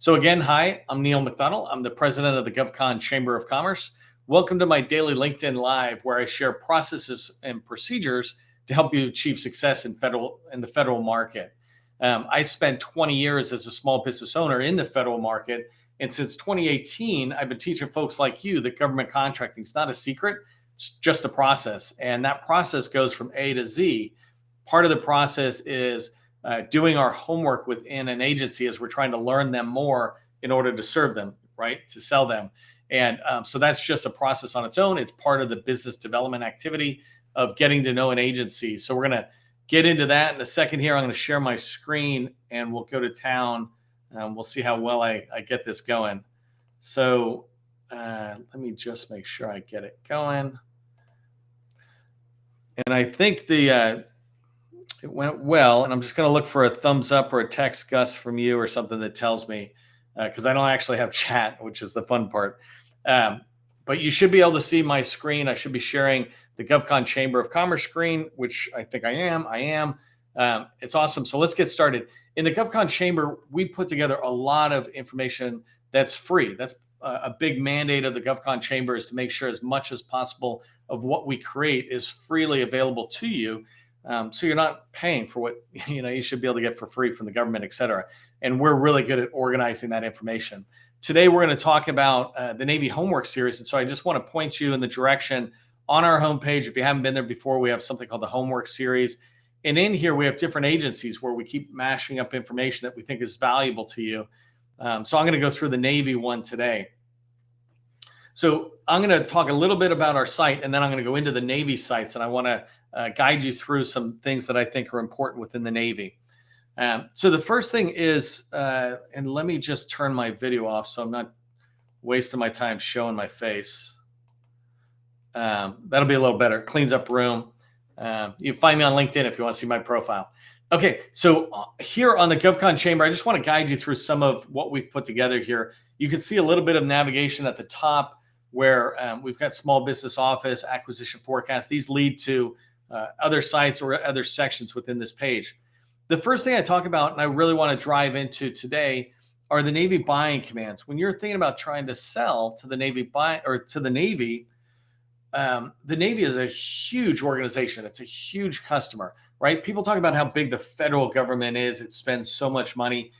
So again, hi, I'm Neil McDonnell. I'm the president of the GovCon Chamber of Commerce. Welcome to my daily LinkedIn Live, where I share processes and procedures to help you achieve success in the federal market. I spent 20 years as a small business owner in the federal market, and since 2018, I've been teaching folks like you that government contracting is not a secret; it's just a process, and that process goes from A to Z. Part of the process is doing our homework within an agency as we're trying to learn them more in order to serve them, right? To sell them. And so that's just a process on its own. It's part of the business development activity of getting to know an agency. So we're going to get into that in a second here. I'm going to share my screen and we'll go to town. We'll see how well I get this going. So let me just make sure I get it going. And I think it went well, and I'm just going to look for a thumbs up or a text, Gus, from you or something that tells me, because I don't actually have chat, which is the fun part. But you should be able to see my screen. I should be sharing the GovCon Chamber of Commerce screen, which I think I am. It's awesome. So let's get started. In the GovCon Chamber, we put together a lot of information that's free. That's a big mandate of the GovCon Chamber, is to make sure as much as possible of what we create is freely available to you. So you're not paying for what you should be able to get for free from the government, et cetera. And we're really good at organizing that information. Today, we're going to talk about the Navy Homework Series. And so I just want to point you in the direction on our homepage. If you haven't been there before, we have something called the Homework Series. And in here, we have different agencies where we keep mashing up information that we think is valuable to you. So I'm going to go through the Navy one today. So I'm going to talk a little bit about our site, and then I'm going to go into the Navy sites, and I want to guide you through some things that I think are important within the Navy. So the first thing is, and let me just turn my video off so I'm not wasting my time showing my face. That'll be a little better. Cleans up room. You find me on LinkedIn if you want to see my profile. Okay, so here on the GovCon Chamber, I just want to guide you through some of what we've put together here. You can see a little bit of navigation at the top where we've got Small Business Office, Acquisition Forecast. These lead to other sites or other sections within this page. The first thing I talk about, and I really want to drive into today, are the Navy buying commands. When you're thinking about trying to sell to the Navy the Navy is a huge organization. It's a huge customer, right? People talk about how big the federal government is. It spends so much money.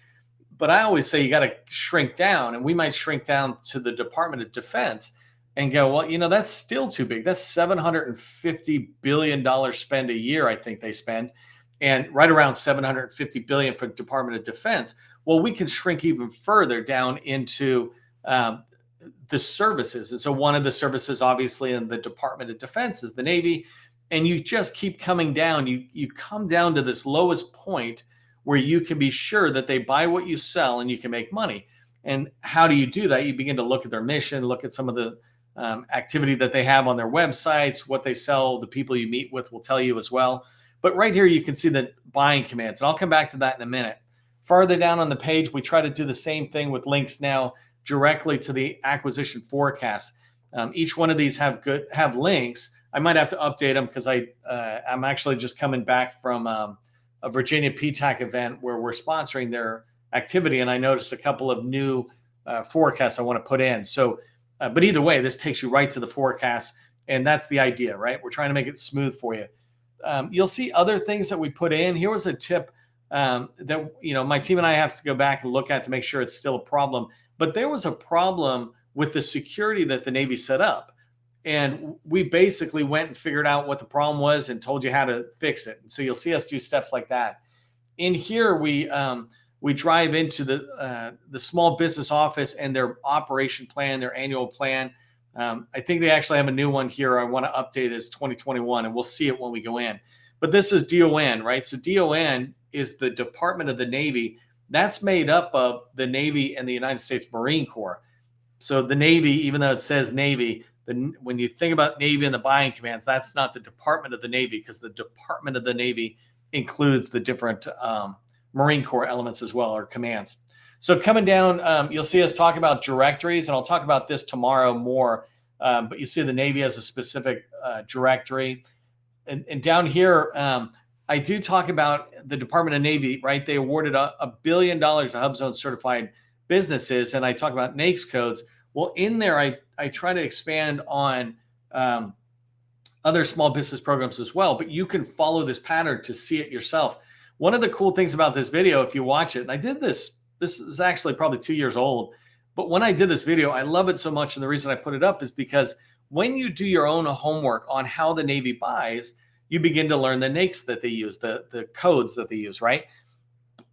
But I always say you got to shrink down, and we might shrink down to the Department of Defense and go, well, that's still too big. That's $750 billion spend a year, I think they spend, and right around $750 billion for the Department of Defense. Well, we can shrink even further down into the services. And so one of the services, obviously, in the Department of Defense is the Navy, and you just keep coming down. You come down to this lowest point where you can be sure that they buy what you sell and you can make money. And how do you do that? You begin to look at their mission, look at some of the activity that they have on their websites, what they sell, the people you meet with will tell you as well. But right here, you can see the buying commands. And I'll come back to that in a minute. Farther down on the page, we try to do the same thing with links now directly to the acquisition forecast. Each one of these have links. I might have to update them because I'm actually just coming back from a Virginia PTAC event where we're sponsoring their activity. And I noticed a couple of new forecasts I want to put in. So, but either way, this takes you right to the forecast. And that's the idea, right? We're trying to make it smooth for you. You'll see other things that we put in. Here was a tip that my team and I have to go back and look at to make sure it's still a problem. But there was a problem with the security that the Navy set up. And we basically went and figured out what the problem was and told you how to fix it. And so you'll see us do steps like that. In here, we drive into the Small Business Office and their operation plan, their annual plan. I think they actually have a new one here. I want to update it as 2021, and we'll see it when we go in. But this is DON, right? So DON is the Department of the Navy. That's made up of the Navy and the United States Marine Corps. So the Navy, even though it says Navy, when you think about Navy and the buying commands, that's not the Department of the Navy, because the Department of the Navy includes the different Marine Corps elements as well, or commands. So coming down, you'll see us talk about directories, and I'll talk about this tomorrow more. But you see the Navy has a specific directory. And down here, I do talk about the Department of Navy, right? They awarded $1 billion to HubZone certified businesses and I talk about NAICS codes, well, in there, I try to expand on other small business programs as well, but you can follow this pattern to see it yourself. One of the cool things about this video, if you watch it, and I did this is actually probably 2 years old, but when I did this video, I love it so much. And the reason I put it up is because when you do your own homework on how the Navy buys, you begin to learn the NAICS that they use, the codes that they use, right?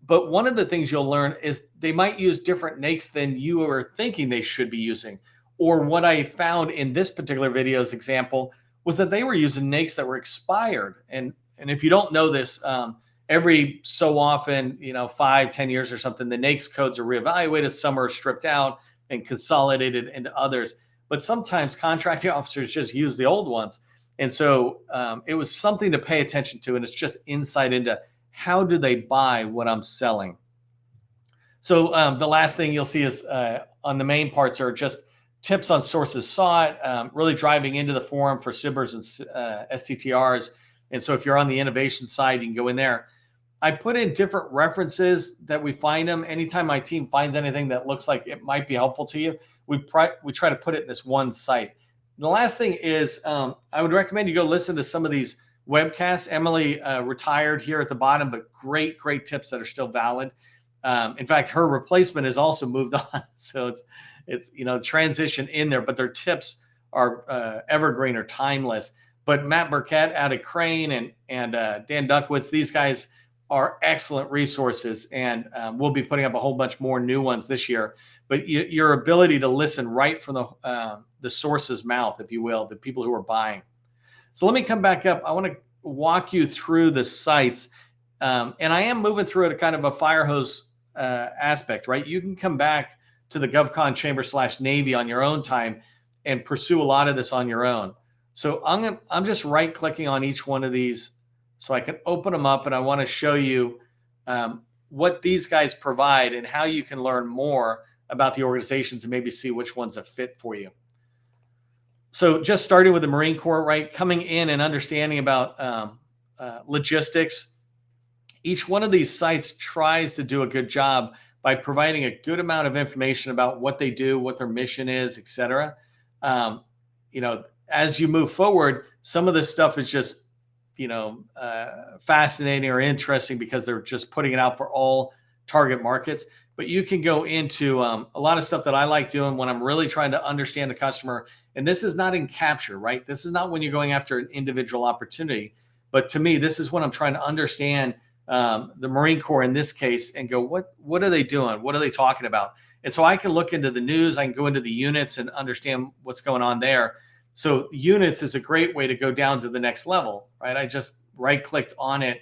But one of the things you'll learn is they might use different NAICS than you were thinking they should be using. Or what I found in this particular video's example was that they were using NAICS that were expired. And if you don't know this, every so often, 5-10 years or something, the NAICS codes are reevaluated. Some are stripped out and consolidated into others. But sometimes contracting officers just use the old ones. And so it was something to pay attention to. And it's just insight into how do they buy what I'm selling. So the last thing you'll see is on the main parts are just tips on sources sought, really driving into the forum for SBLOs and STTRs. And so if you're on the innovation side, you can go in there. I put in different references that we find them. Anytime my team finds anything that looks like it might be helpful to you, we try to put it in this one site. And the last thing is I would recommend you go listen to some of these webcasts. Emily retired here at the bottom, but great tips that are still valid. In fact, her replacement has also moved on. So it's transition in there, but their tips are evergreen or timeless. But Matt Burkett out of Crane and Dan Duckowitz, these guys are excellent resources, and we'll be putting up a whole bunch more new ones this year. But your ability to listen right from the source's mouth, if you will, the people who are buying. So let me come back up. I want to walk you through the sites, and I am moving through it a kind of a fire hose aspect, right? You can come back to the GovCon Chamber /Navy on your own time and pursue a lot of this on your own. So I'm just right clicking on each one of these so I can open them up, and I want to show you what these guys provide and how you can learn more about the organizations and maybe see which one's a fit for you. So just starting with the Marine Corps, right? Coming in and understanding about logistics. Each one of these sites tries to do a good job by providing a good amount of information about what they do, what their mission is, et cetera. As you move forward, some of this stuff is just, fascinating or interesting because they're just putting it out for all target markets. But you can go into a lot of stuff that I like doing when I'm really trying to understand the customer. And this is not in capture, right? This is not when you're going after an individual opportunity. But to me, this is when I'm trying to understand the Marine Corps in this case and go, what are they doing? What are they talking about? And so I can look into the news. I can go into the units and understand what's going on there. So units is a great way to go down to the next level, right? I just right-clicked on it.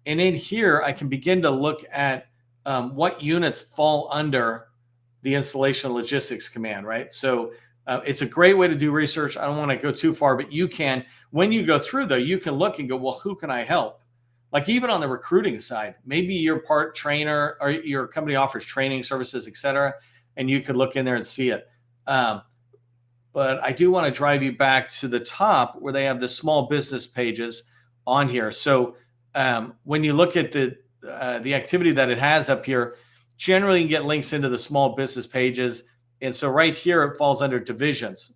And in here, I can begin to look at what units fall under the Installation Logistics Command, right? So it's a great way to do research. I don't want to go too far, but you can, when you go through though, you can look and go, well, who can I help? Like even on the recruiting side, maybe you're part trainer or your company offers training services, et cetera, and you could look in there and see it. But I do want to drive you back to the top where they have the small business pages on here. So when you look at the activity that it has up here, generally you can get links into the small business pages. And so right here, it falls under divisions.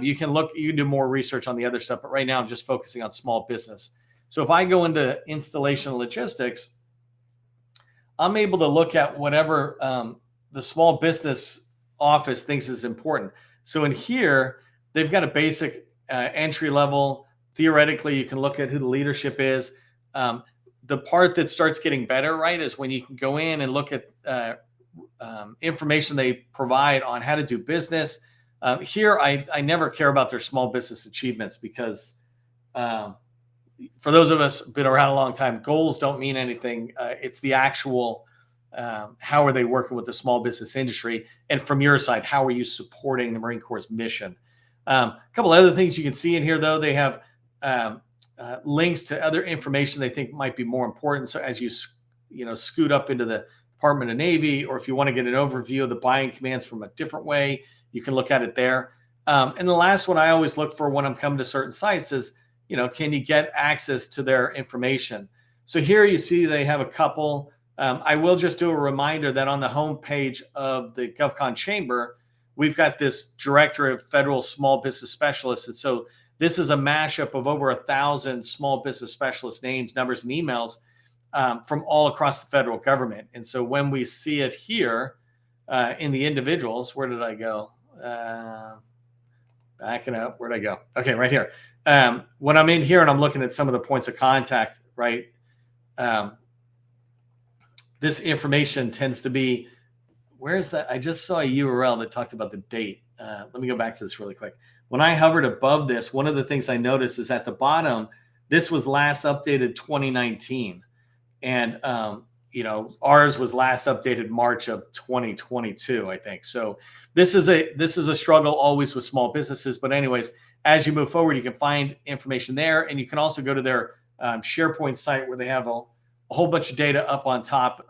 You can do more research on the other stuff, but right now I'm just focusing on small business. So if I go into installation logistics, I'm able to look at whatever the small business office thinks is important. So in here, they've got a basic entry level. Theoretically, you can look at who the leadership is. The part that starts getting better, right, is when you can go in and look at information they provide on how to do business. Here, I never care about their small business achievements because for those of us who've been around a long time, goals don't mean anything. It's the actual how are they working with the small business industry? And from your side, how are you supporting the Marine Corps' mission? A couple other things you can see in here, though, they have links to other information they think might be more important. So as you scoot up into the Department of Navy, or if you want to get an overview of the buying commands from a different way, you can look at it there. And the last one I always look for when I'm coming to certain sites is, can you get access to their information? So here you see they have a couple. I will just do a reminder that on the homepage of the GovCon Chamber, we've got this directory of federal small business specialists. And so this is a mashup of over 1,000 small business specialist names, numbers, and emails from all across the federal government. And so when we see it here in the individuals, where did I go? Backing up, where'd I go? Okay, right here. When I'm in here and I'm looking at some of the points of contact, right? This information tends to be, where's that? I just saw a URL that talked about the date. Let me go back to this really quick. When I hovered above this, one of the things I noticed is at the bottom, this was last updated 2019. And, ours was last updated March of 2022, I think. So this is a struggle always with small businesses. But anyways, as you move forward, you can find information there. And you can also go to their SharePoint site where they have a whole bunch of data up on top,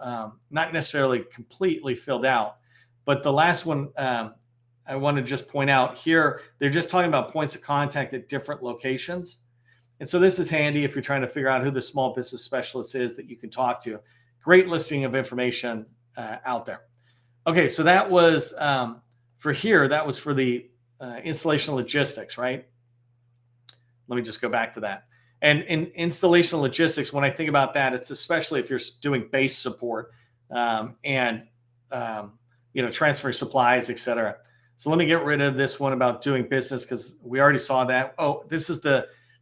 not necessarily completely filled out. But the last one I want to just point out here, they're just talking about points of contact at different locations. And so this is handy if you're trying to figure out who the small business specialist is that you can talk to. Great listing of information out there. Okay, so that was for here. That was for the installation logistics, right? Let me just go back to that. And in installation logistics, when I think about that, it's especially if you're doing base support and transferring supplies, et cetera. So let me get rid of this one about doing business because we already saw that. Oh, this is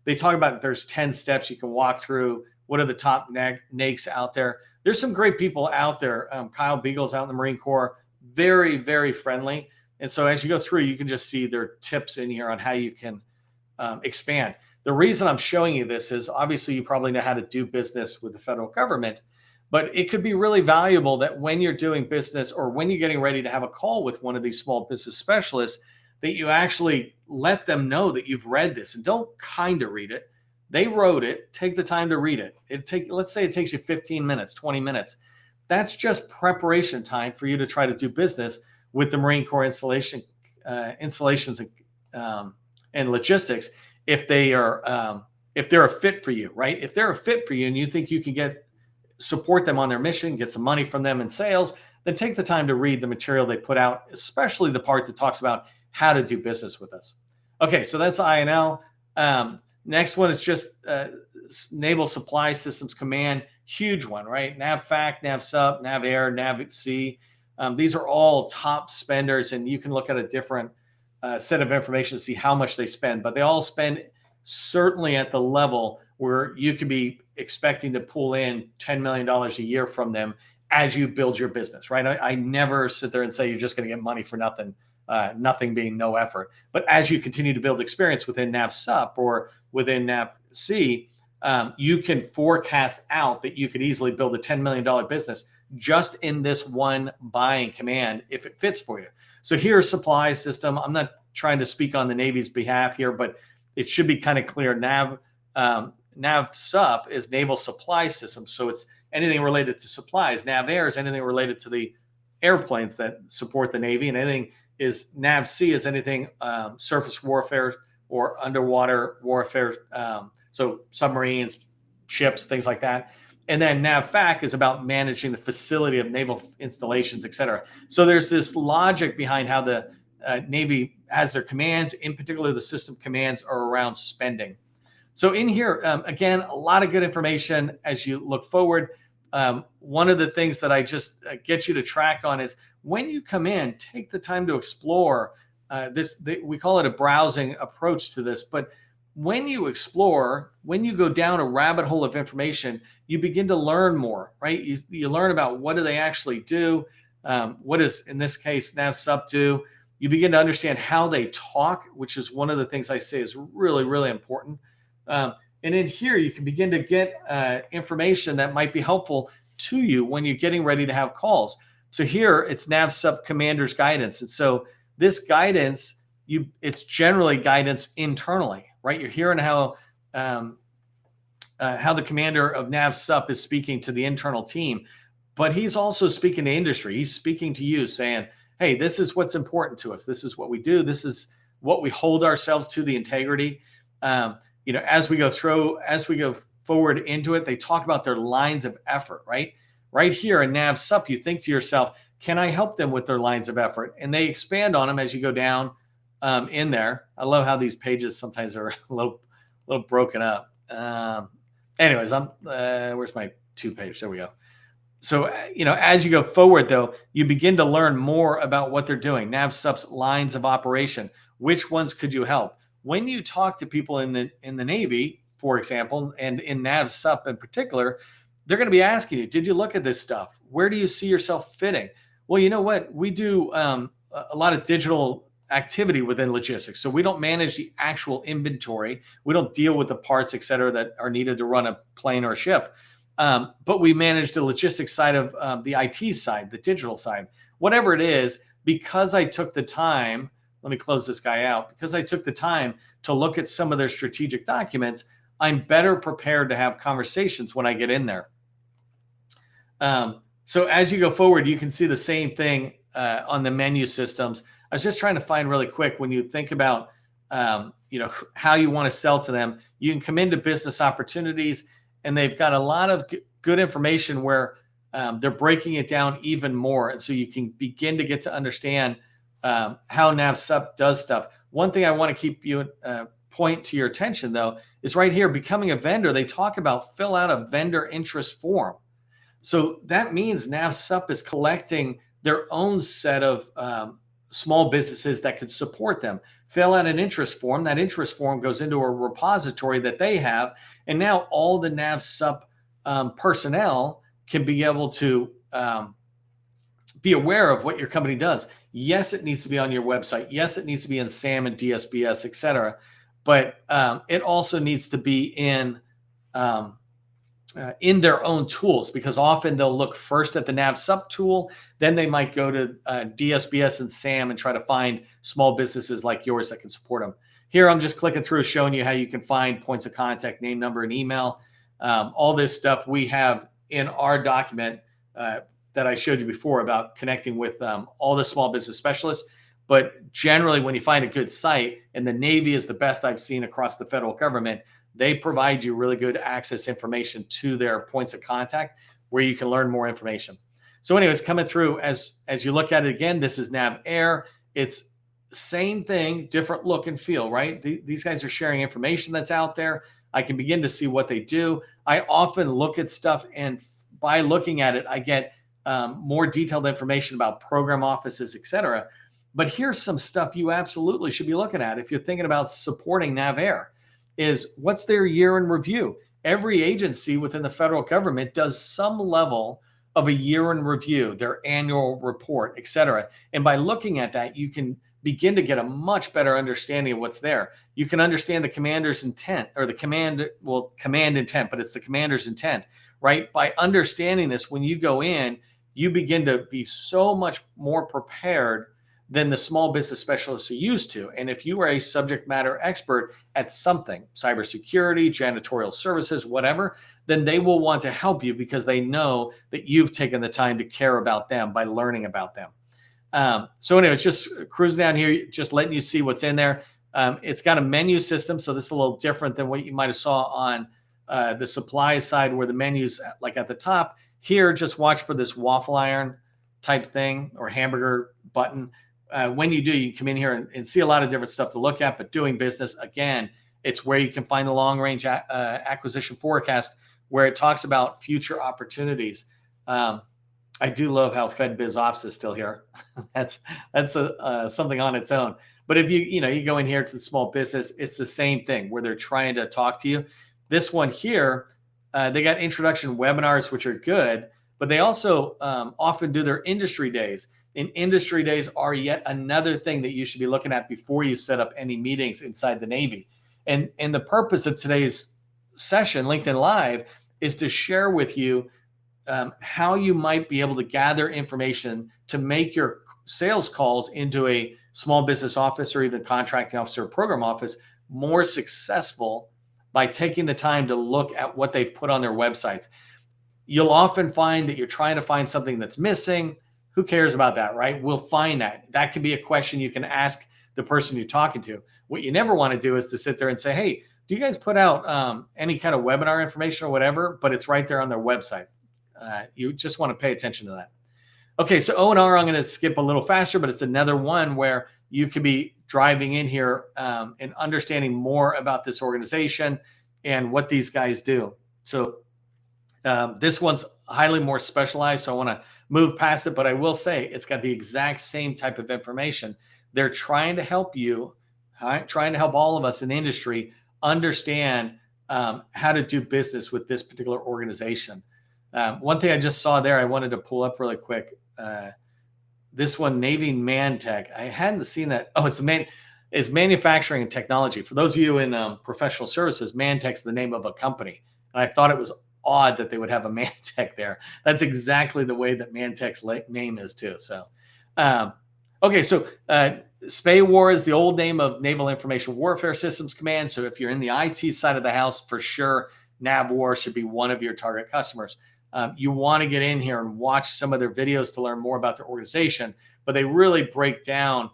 they talk about there's 10 steps you can walk through. What are the top NAICS out there? There's some great people out there. Kyle Beagle's out in the Marine Corps, very, very friendly. And so as you go through, you can just see their tips in here on how you can expand. The reason I'm showing you this is obviously you probably know how to do business with the federal government, but it could be really valuable that when you're doing business or when you're getting ready to have a call with one of these small business specialists, that you actually let them know that you've read this and don't kind of read it. They wrote it. Take the time to read it. Let's say it takes you 15 minutes, 20 minutes. That's just preparation time for you to try to do business with the Marine Corps installations and logistics. If they're a fit for you, right? If they're a fit for you and you think you can support them on their mission, get some money from them in sales, then take the time to read the material they put out, especially the part that talks about how to do business with us. Okay, so that's INL. Next one is just Naval Supply Systems Command, huge one, right? NAVFAC, NAVSUP, NAVAIR, NAVC. These are all top spenders, and you can look at a different set of information to see how much they spend, but they all spend certainly at the level where you could be expecting to pull in $10 million a year from them as you build your business, right? I never sit there and say you're just going to get money for nothing, nothing being no effort. But as you continue to build experience within NAVSUP or within NAVC, you can forecast out that you could easily build a $10 million business just in this one buying command if it fits for you. So here's supply system. I'm not trying to speak on the Navy's behalf here, but it should be kind of clear. NAVSUP is Naval Supply System. So it's anything related to supplies. NAVAIR is anything related to the airplanes that support the Navy. And anything is NAVC is anything surface warfare or underwater warfare. So submarines, ships, things like that. And then NAVFAC is about managing the facility of naval installations, et cetera. So there's this logic behind how the Navy has their commands, in particular the system commands are around spending. So in here, again, a lot of good information as you look forward. One of the things that I just get you to track on is when you come in, take the time to explore this. We call it a browsing approach to this, but when you explore, when you go down a rabbit hole of information, you begin to learn more, right? You learn about what do they actually do? What does, in this case, NAVSUP do? You begin to understand how they talk, which is one of the things I say is really, really important. And in here, you can begin to get information that might be helpful to you when you're getting ready to have calls. So here, it's NAVSUP Commander's Guidance. And so this guidance, it's generally guidance internally, right? You're hearing how the commander of NAVSUP is speaking to the internal team, but he's also speaking to industry. He's speaking to you saying, hey, this is what's important to us. This is what we do. This is what we hold ourselves to, the integrity. As we go forward into it, they talk about their lines of effort, right? right here in NAV SUP, you think to yourself, can I help them with their lines of effort? And they expand on them as you go down in there. I love how these pages sometimes are a little broken up. Anyways, where's my 2-page? There we go. So, as you go forward, though, you begin to learn more about what they're doing. NAV SUP's lines of operation. Which ones could you help? When you talk to people in the Navy, for example, and in NAV SUP in particular, they're going to be asking you, did you look at this stuff? Where do you see yourself fitting? Well, you know what? We do a lot of digital activity within logistics. So we don't manage the actual inventory. We don't deal with the parts, et cetera, that are needed to run a plane or a ship. But we manage the logistics side of the IT side, the digital side, whatever it is, because I took the time, let me close this guy out, because I took the time to look at some of their strategic documents, I'm better prepared to have conversations when I get in there. So as you go forward, you can see the same thing on the menu systems. I was just trying to find really quick, when you think about how you want to sell to them, you can come into business opportunities, and they've got a lot of good information where they're breaking it down even more. And so you can begin to get to understand how NAV SUP does stuff. One thing I want to keep you point to your attention, though, is right here, becoming a vendor. They talk about fill out a vendor interest form. So that means NAV SUP is collecting their own set of small businesses that could support them. Fill out an interest form. That interest form goes into a repository that they have. And now all the NAV SUP personnel can be able to be aware of what your company does. Yes, it needs to be on your website. Yes, it needs to be in SAM and DSBS, et cetera. But it also needs to be in their own tools, because often they'll look first at the NAV SUP tool, then they might go to DSBS and SAM and try to find small businesses like yours that can support them. Here, I'm just clicking through, showing you how you can find points of contact, name, number, and email. All this stuff we have in our document that I showed you before about connecting with all the small business specialists. But generally, when you find a good site, and the Navy is the best I've seen across the federal government, they provide you really good access information to their points of contact where you can learn more information. So anyways, coming through, as you look at it again, this is NAV Air. It's same thing, different look and feel, right? These guys are sharing information that's out there. I can begin to see what they do. I often look at stuff, and by looking at it, I get more detailed information about program offices, et cetera. But here's some stuff you absolutely should be looking at if you're thinking about supporting NAV Air. Is what's their year in review? Every agency within the federal government does some level of a year in review, their annual report, et cetera. And by looking at that, you can begin to get a much better understanding of what's there. You can understand the commander's intent, or the command intent, but it's the commander's intent, right? By understanding this, when you go in, you begin to be so much more prepared than the small business specialists are used to. And if you are a subject matter expert at something, cybersecurity, janitorial services, whatever, then they will want to help you because they know that you've taken the time to care about them by learning about them. So anyways, just cruising down here, just letting you see what's in there. It's got a menu system, so this is a little different than what you might have saw on the supply side, where the menu's like at the top. Here, just watch for this waffle iron type thing or hamburger button. When you do, you come in here and see a lot of different stuff to look at. But doing business, again, it's where you can find the long range acquisition forecast, where it talks about future opportunities. I do love how FedBiz Ops is still here. that's something on its own. But if you go in here to the small business, it's the same thing where they're trying to talk to you. This one here, they got introduction webinars, which are good, but they also often do their industry days. And industry days are yet another thing that you should be looking at before you set up any meetings inside the Navy. And the purpose of today's session, LinkedIn Live, is to share with you how you might be able to gather information to make your sales calls into a small business office or even contracting officer or program office more successful by taking the time to look at what they've put on their websites. You'll often find that you're trying to find something that's missing. Who cares about that, right? We'll find that. That can be a question you can ask the person you're talking to. What you never want to do is to sit there and say, hey, do you guys put out any kind of webinar information or whatever? But it's right there on their website. You just want to pay attention to that. Okay, so O&R, I'm going to skip a little faster, but it's another one where you could be driving in here and understanding more about this organization and what these guys do. So this one's highly more specialized, so I want to move past it, but I will say it's got the exact same type of information. They're trying to help you, trying to help all of us in the industry understand how to do business with this particular organization. One thing I just saw there, I wanted to pull up really quick. This one, Navy Mantech. I hadn't seen that. Oh, it's manufacturing and technology. For those of you in professional services, Mantech's the name of a company. And I thought it was odd that they would have a Mantech there. That's exactly the way that Mantech's name is too. So, okay, so SPAWAR is the old name of Naval Information Warfare Systems Command. So if you're in the IT side of the house, for sure, NAVWAR should be one of your target customers. You want to get in here and watch some of their videos to learn more about their organization, but they really break down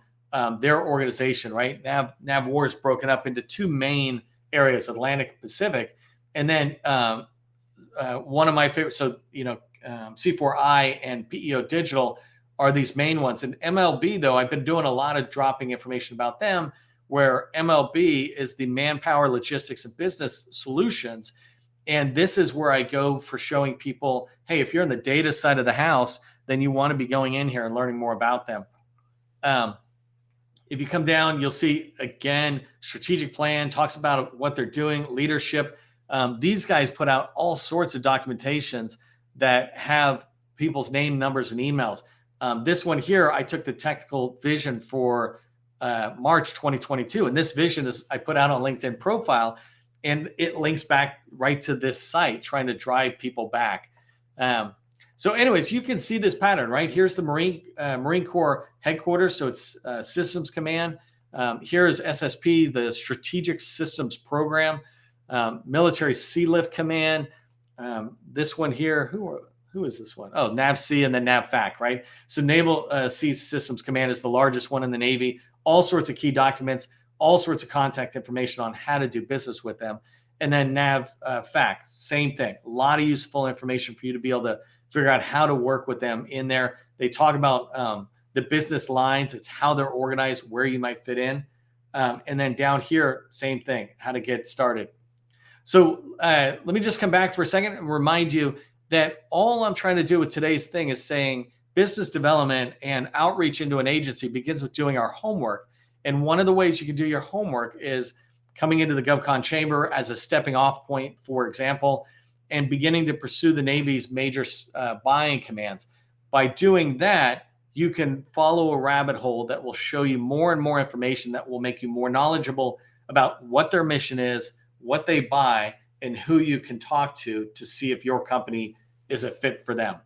their organization, right? NAVWAR is broken up into two main areas, Atlantic and Pacific. And then one of my favorites, so, C4I and PEO Digital are these main ones. And MLB, though, I've been doing a lot of dropping information about them, where MLB is the Manpower, Logistics, and Business Solutions. And this is where I go for showing people, hey, if you're in the data side of the house, then you want to be going in here and learning more about them. If you come down, you'll see, again, strategic plan, talks about what they're doing, leadership. These guys put out all sorts of documentations that have people's name, numbers, and emails. This one here, I took the technical vision for March 2022. And this vision is I put out on LinkedIn profile, and it links back right to this site, trying to drive people back. So anyways, you can see this pattern, right? Here's the Marine Corps headquarters. So it's Systems Command. Here is SSP, the Strategic Systems Program. Military Sea Lift Command. This one here, who is this one? Oh, NAVC and then NAVFAC, right? So Naval Sea Systems Command is the largest one in the Navy. All sorts of key documents, all sorts of contact information on how to do business with them. And then NAVFAC, same thing. A lot of useful information for you to be able to figure out how to work with them in there. They talk about the business lines. It's how they're organized, where you might fit in. And then down here, same thing, how to get started. So let me just come back for a second and remind you that all I'm trying to do with today's thing is saying business development and outreach into an agency begins with doing our homework. And one of the ways you can do your homework is coming into the GovCon Chamber as a stepping off point, for example, and beginning to pursue the Navy's major buying commands. By doing that, you can follow a rabbit hole that will show you more and more information that will make you more knowledgeable about what their mission is, what they buy, and who you can talk to see if your company is a fit for them.